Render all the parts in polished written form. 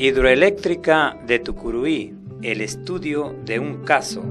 Hidroeléctrica de Tucuruí, el estudio de un caso.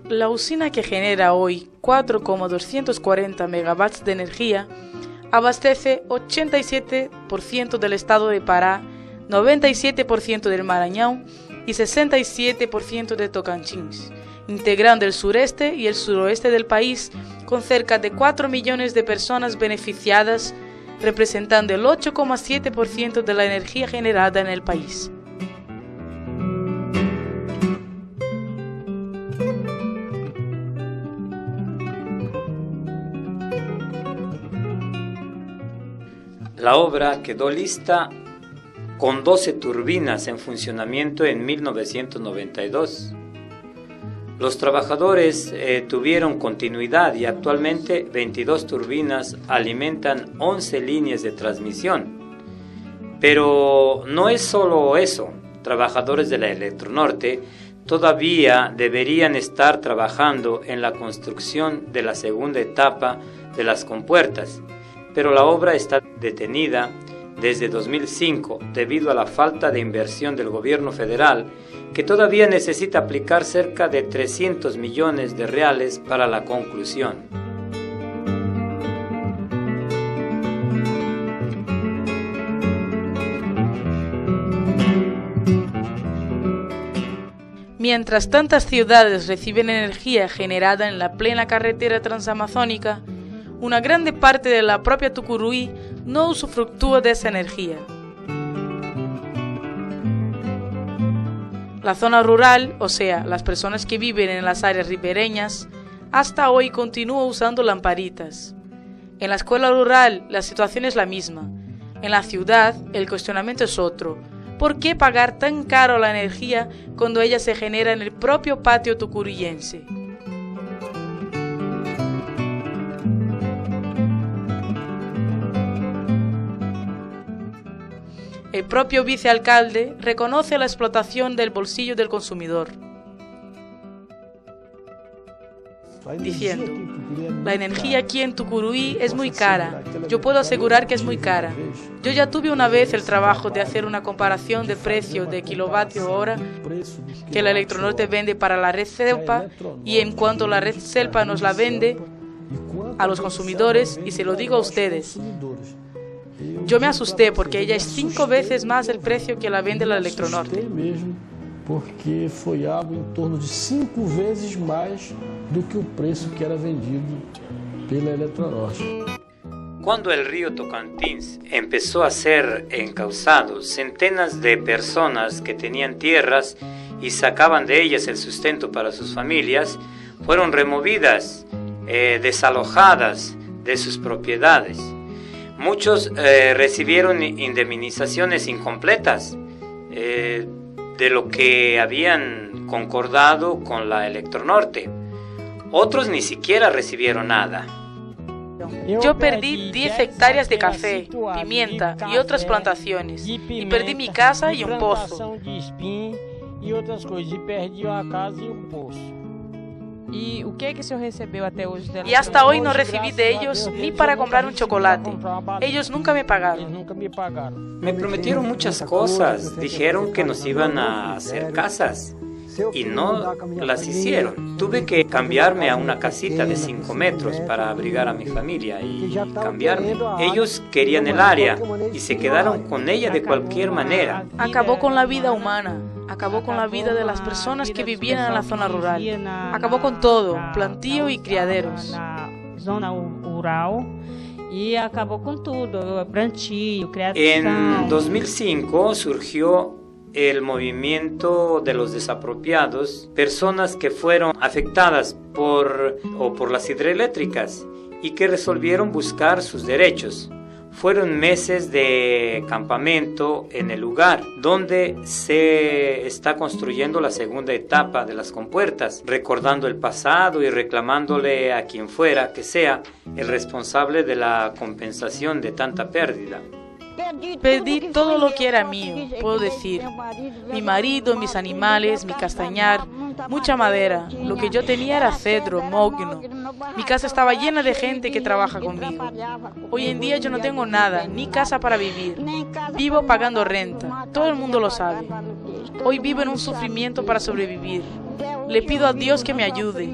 La usina que genera hoy 4,240 megawatts de energía abastece 87% del estado de Pará, 97% del Maranhão y 67% de Tocantins, integrando el sureste y el suroeste del país con cerca de 4 millones de personas beneficiadas, representando el 8,7% de la energía generada en el país. La obra quedó lista con 12 turbinas en funcionamiento en 1992. Los trabajadores tuvieron continuidad y actualmente 22 turbinas alimentan 11 líneas de transmisión. Pero no es solo eso, trabajadores de la Electronorte todavía deberían estar trabajando en la construcción de la segunda etapa de las compuertas, pero la obra está detenida desde 2005 debido a la falta de inversión del gobierno federal, que todavía necesita aplicar cerca de 300 millones de reales para la conclusión. Mientras tantas ciudades reciben energía generada en la plena carretera transamazónica, una grande parte de la propia Tucuruí no usufructúa de esa energía. La zona rural, o sea, las personas que viven en las áreas ribereñas, hasta hoy continúa usando lamparitas. En la escuela rural la situación es la misma. En la ciudad el cuestionamiento es otro. ¿Por qué pagar tan caro la energía cuando ella se genera en el propio patio tucuruyense? El propio vicealcalde reconoce la explotación del bolsillo del consumidor, diciendo: la energía aquí en Tucuruí es muy cara, yo puedo asegurar que es muy cara. Yo ya tuve una vez el trabajo de hacer una comparación de precio de kilovatio hora que la Electronorte vende para la red CELPA y en cuanto la red CELPA nos la vende a los consumidores, y se lo digo a ustedes. Yo me asusté porque ella es 5 veces más el precio que la vende la Electronorte. Porque foi algo em torno de 5 veces mais do que o preço que era vendido pela Electronorte. Cuando el río Tocantins empezó a ser encauzado, centenas de personas que tenían tierras y sacaban de ellas el sustento para sus familias fueron removidas, desalojadas de sus propiedades. Muchos recibieron indemnizaciones incompletas de lo que habían concordado con la Electronorte. Otros ni siquiera recibieron nada. Yo perdí 10 hectáreas de café, pimienta y otras plantaciones, y perdí mi casa y un pozo. ¿Y qué que se recibió hasta hoy? Y hasta hoy no recibí de ellos ni para comprar un chocolate. Ellos nunca me pagaron. Me prometieron muchas cosas. Dijeron que nos iban a hacer casas y no las hicieron. Tuve que cambiarme a una casita de 5 metros para abrigar a mi familia y cambiarme. Ellos querían el área y se quedaron con ella de cualquier manera. Acabó con la vida humana. Acabó con la vida de las personas que vivían en la zona rural. Acabó con todo, plantío y criaderos. Zona rural y acabó con todo, plantío, criação. En 2005 surgió el movimiento de los desapropiados, personas que fueron afectadas por las hidroeléctricas y que resolvieron buscar sus derechos. Fueron meses de campamento en el lugar donde se está construyendo la segunda etapa de las compuertas, recordando el pasado y reclamándole a quien fuera que sea el responsable de la compensación de tanta pérdida. Perdí todo lo que era mío, puedo decir. Mi marido, mis animales, mi castañar, mucha madera. Lo que yo tenía era cedro, mogno. Mi casa estaba llena de gente que trabaja conmigo. Hoy en día yo no tengo nada, ni casa para vivir. Vivo pagando renta, todo el mundo lo sabe. Hoy vivo en un sufrimiento para sobrevivir. Le pido a Dios que me ayude.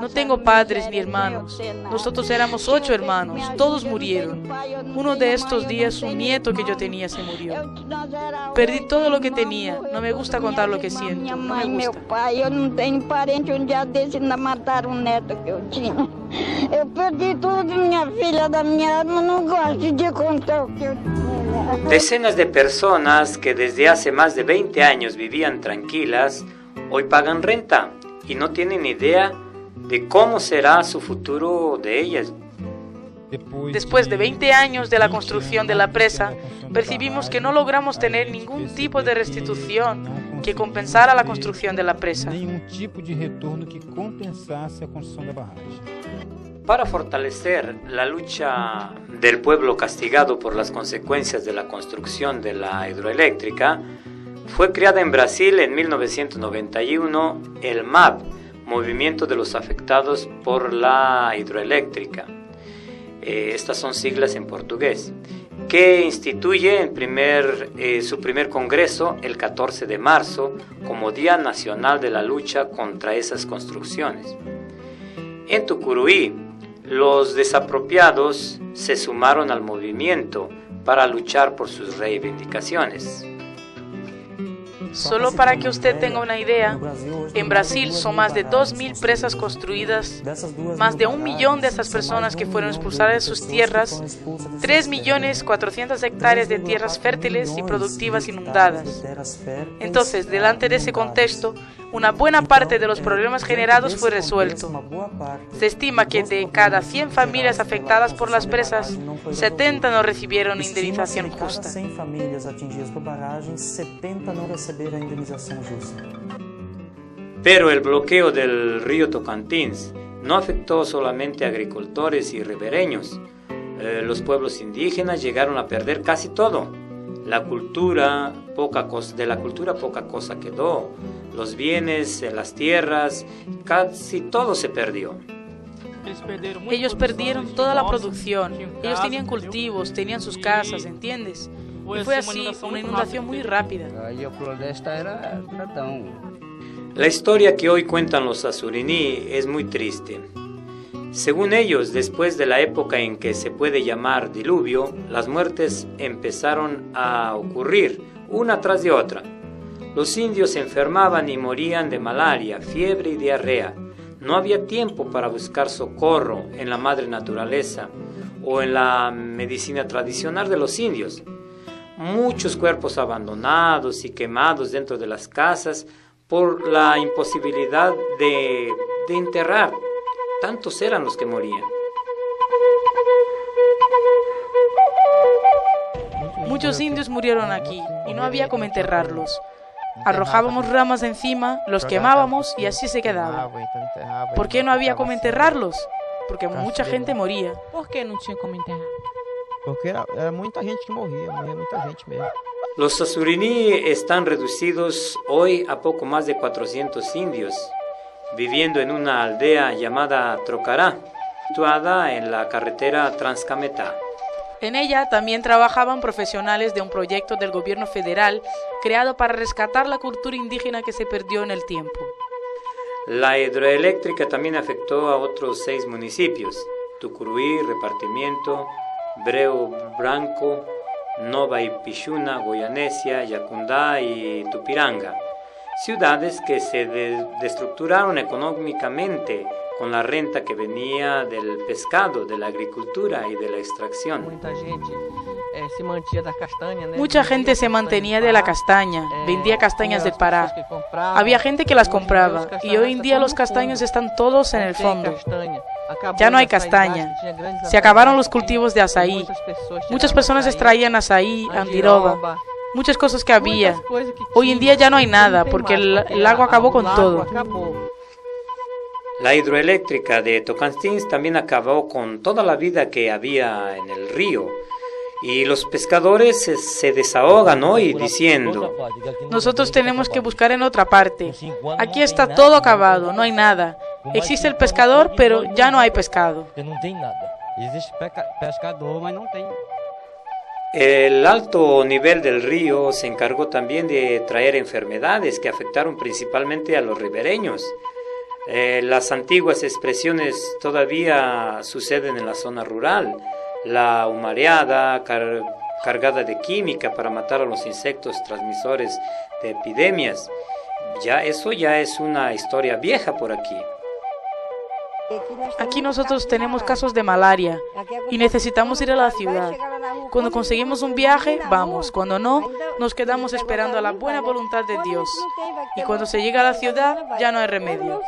No tengo padres ni hermanos. Nosotros éramos 8 hermanos, todos murieron. Uno de estos días, un nieto que yo tenía se murió. Perdí todo lo que tenía. No me gusta contar lo que siento. No me gusta. Eu não tenho parente, um dia desse ainda mataram um neto que eu tinha. Eu perdi tudo, minha filha da minha alma, não gosto de contar o que eu tinha. Decenas de personas que desde hace más de 20 años vivían tranquilas, hoy pagan renta y no tienen idea de cómo será su futuro de ellas. Después de 20 años de la construcción de la presa, percibimos que no logramos tener ningún tipo de restitución que compensara la construcción de la presa. Para fortalecer la lucha del pueblo castigado por las consecuencias de la construcción de la hidroeléctrica, fue creada en Brasil en 1991 el MAP, Movimiento de los Afectados por la Hidroeléctrica. Estas son siglas en portugués, que instituye su primer congreso el 14 de marzo como Día Nacional de la Lucha contra esas construcciones. En Tucuruí, los desapropiados se sumaron al movimiento para luchar por sus reivindicaciones. Solo para que usted tenga una idea, en Brasil son más de 2.000 presas construidas, más de 1 millón de esas personas que fueron expulsadas de sus tierras, 3.400.000 hectáreas de tierras fértiles y productivas inundadas. Entonces, delante de ese contexto, una buena parte de los problemas generados fue resuelto. Se estima que de cada 100 familias afectadas por las presas, 70 no recibieron indemnización justa. Pero el bloqueo del río Tocantins no afectó solamente a agricultores y ribereños. Los pueblos indígenas llegaron a perder casi todo. De la cultura poca cosa quedó. Los bienes, las tierras, casi todo se perdió. Ellos perdieron toda la producción. Ellos tenían cultivos, tenían sus casas, ¿entiendes? Y fue así, una inundación muy rápida. La historia que hoy cuentan los Asuriní es muy triste. Según ellos, después de la época en que se puede llamar diluvio, las muertes empezaron a ocurrir una tras de otra. Los indios se enfermaban y morían de malaria, fiebre y diarrea. No había tiempo para buscar socorro en la madre naturaleza o en la medicina tradicional de los indios. Muchos cuerpos abandonados y quemados dentro de las casas por la imposibilidad de enterrar. Tantos eran los que morían. Muchos indios murieron aquí y no había cómo enterrarlos. Arrojábamos ramas encima, los quemábamos y así se quedaba. ¿Por qué no había cómo enterrarlos? Porque mucha gente moría. ¿Por qué no tinha como enterrar? Porque era muita gente que morria muita gente mesmo. Los Asuriní están reducidos hoy a poco más de 400 indios, viviendo en una aldea llamada Trocará, situada en la carretera Transcametá. En ella también trabajaban profesionales de un proyecto del gobierno federal creado para rescatar la cultura indígena que se perdió en el tiempo. La hidroeléctrica también afectó a otros 6 municipios: Tucuruí, Repartimiento, Breu Branco, Nova Ipixuna, Goianésia, Yacundá y Tupiranga, ciudades que se destructuraron económicamente con la renta que venía del pescado, de la agricultura y de la extracción. Muita gente Mucha gente se mantenía de la castaña, vendía castañas del Pará. Había gente que las compraba y hoy en día los castaños están todos en el fondo. Ya no hay castaña. Se acabaron los cultivos de azaí. Muchas personas extraían azaí, andiroba, muchas cosas que había. Hoy en día ya no hay nada porque el agua acabó con todo. La hidroeléctrica de Tocantins también acabó con toda la vida que había en el río. Y los pescadores se desahogan hoy diciendo: nosotros tenemos que buscar en otra parte. Aquí está todo acabado, no hay nada. Existe el pescador, pero ya no hay pescado. El alto nivel del río se encargó también de traer enfermedades que afectaron principalmente a los ribereños. Las antiguas expresiones todavía suceden en la zona rural. La humareada cargada de química para matar a los insectos transmisores de epidemias. Eso ya es una historia vieja por aquí. Aquí nosotros tenemos casos de malaria y necesitamos ir a la ciudad. Cuando conseguimos un viaje, vamos. Cuando no, nos quedamos esperando a la buena voluntad de Dios. Y cuando se llega a la ciudad, ya no hay remedio.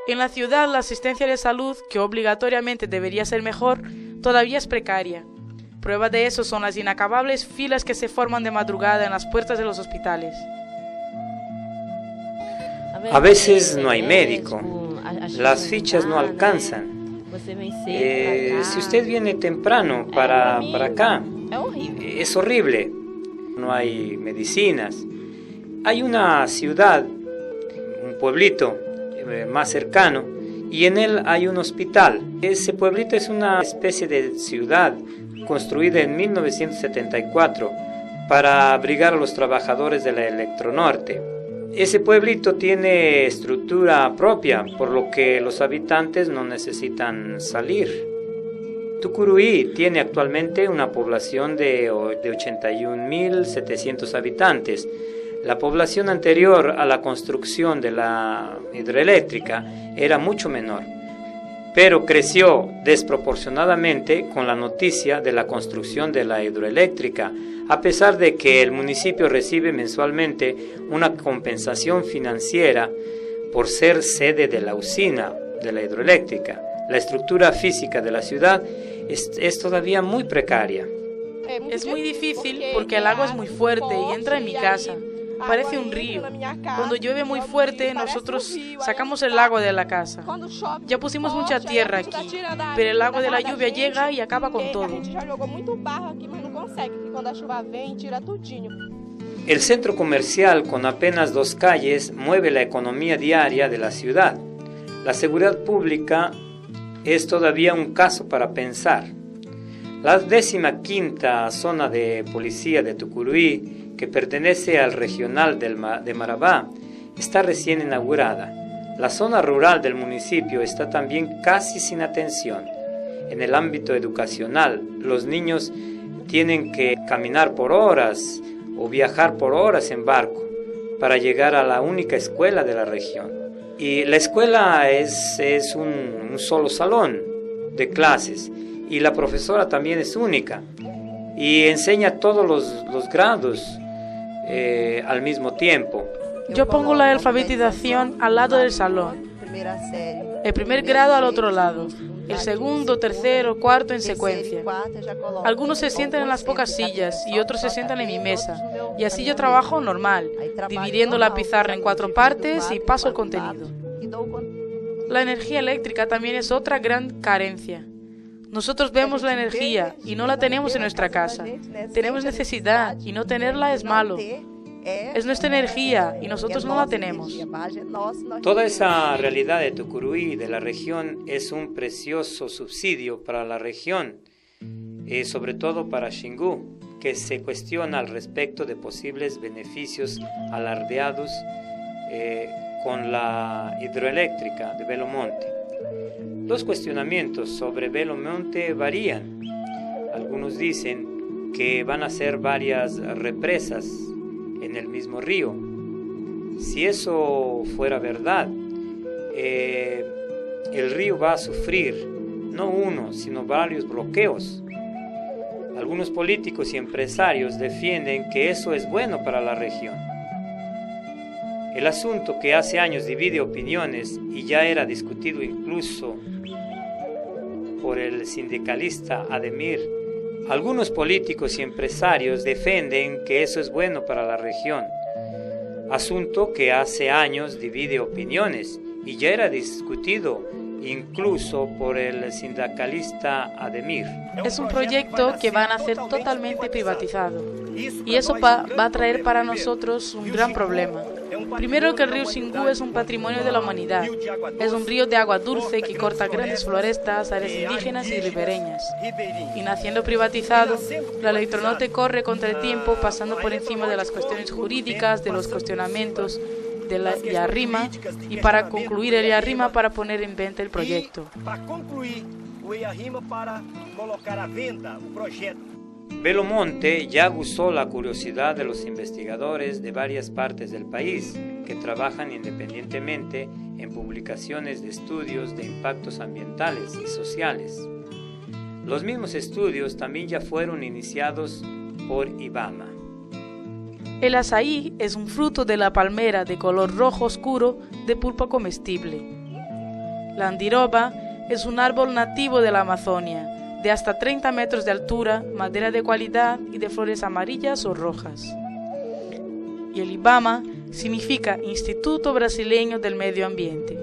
En la ciudad, la asistencia de salud, que obligatoriamente debería ser mejor, todavía es precaria. Prueba de eso son las inacabables filas que se forman de madrugada en las puertas de los hospitales. A veces no hay médico, las fichas no alcanzan. Si usted viene temprano para acá, es horrible. No hay medicinas. Hay una ciudad, un pueblito más cercano, y en él hay un hospital. Ese pueblito es una especie de ciudad construida en 1974 para abrigar a los trabajadores de la Electronorte. Ese pueblito tiene estructura propia, por lo que los habitantes no necesitan salir. Tucuruí tiene actualmente una población de 81.700 habitantes. La población anterior a la construcción de la hidroeléctrica era mucho menor, pero creció desproporcionadamente con la noticia de la construcción de la hidroeléctrica, a pesar de que el municipio recibe mensualmente una compensación financiera por ser sede de la usina de la hidroeléctrica. La estructura física de la ciudad es todavía muy precaria. Es muy difícil porque el agua es muy fuerte y entra en mi casa. Parece un río. Cuando llueve muy fuerte, nosotros sacamos el agua de la casa. Ya pusimos mucha tierra aquí, pero el agua de la lluvia llega y acaba con todo. El centro comercial, con apenas 2 calles, mueve la economía diaria de la ciudad. La seguridad pública es todavía un caso para pensar. La 15ª zona de policía de Tucuruí, que pertenece al regional de Marabá, está recién inaugurada. La zona rural del municipio está también casi sin atención. En el ámbito educacional, los niños tienen que caminar por horas o viajar por horas en barco para llegar a la única escuela de la región. Y la escuela es un solo salón de clases y la profesora también es única y enseña todos los grados al mismo tiempo. Yo pongo la alfabetización al lado del salón, el primer grado al otro lado, el segundo, tercero, cuarto en secuencia. Algunos se sientan en las pocas sillas y otros se sientan en mi mesa, y así yo trabajo normal, dividiendo la pizarra en 4 partes y paso el contenido. La energía eléctrica también es otra gran carencia. Nosotros vemos la energía y no la tenemos en nuestra casa. Tenemos necesidad y no tenerla es malo. Es nuestra energía y nosotros no la tenemos. Toda esa realidad de Tucuruí y de la región es un precioso subsidio para la región, sobre todo para Xingu, que se cuestiona al respecto de posibles beneficios alardeados con la hidroeléctrica de Belo Monte. Los cuestionamientos sobre Belo Monte varían. Algunos dicen que van a ser varias represas en el mismo río. Si eso fuera verdad, el río va a sufrir no uno, sino varios bloqueos. Algunos políticos y empresarios defienden que eso es bueno para la región. El asunto que hace años divide opiniones y ya era discutido incluso por el sindicalista Ademir. Algunos políticos y empresarios defienden que eso es bueno para la región. Asunto que hace años divide opiniones y ya era discutido incluso por el sindicalista Ademir. Es un proyecto que van a ser totalmente privatizado y eso va a traer para nosotros un gran problema. Primero, que el río Xingu es un patrimonio de la humanidad. Es un río de agua dulce que corta grandes florestas, áreas indígenas y ribereñas. Y naciendo privatizado, la Electronorte corre contra el tiempo, pasando por encima de las cuestiones jurídicas, de los cuestionamientos de la IARIMA, y para concluir el IARIMA para poner en venta el proyecto. Belo Monte ya aguzó la curiosidad de los investigadores de varias partes del país que trabajan independientemente en publicaciones de estudios de impactos ambientales y sociales. Los mismos estudios también ya fueron iniciados por IBAMA. El azaí es un fruto de la palmera de color rojo oscuro de pulpa comestible. La andiroba es un árbol nativo de la Amazonia, de hasta 30 metros de altura, madera de calidad y de flores amarillas o rojas. Y el IBAMA significa Instituto Brasileño del Medio Ambiente.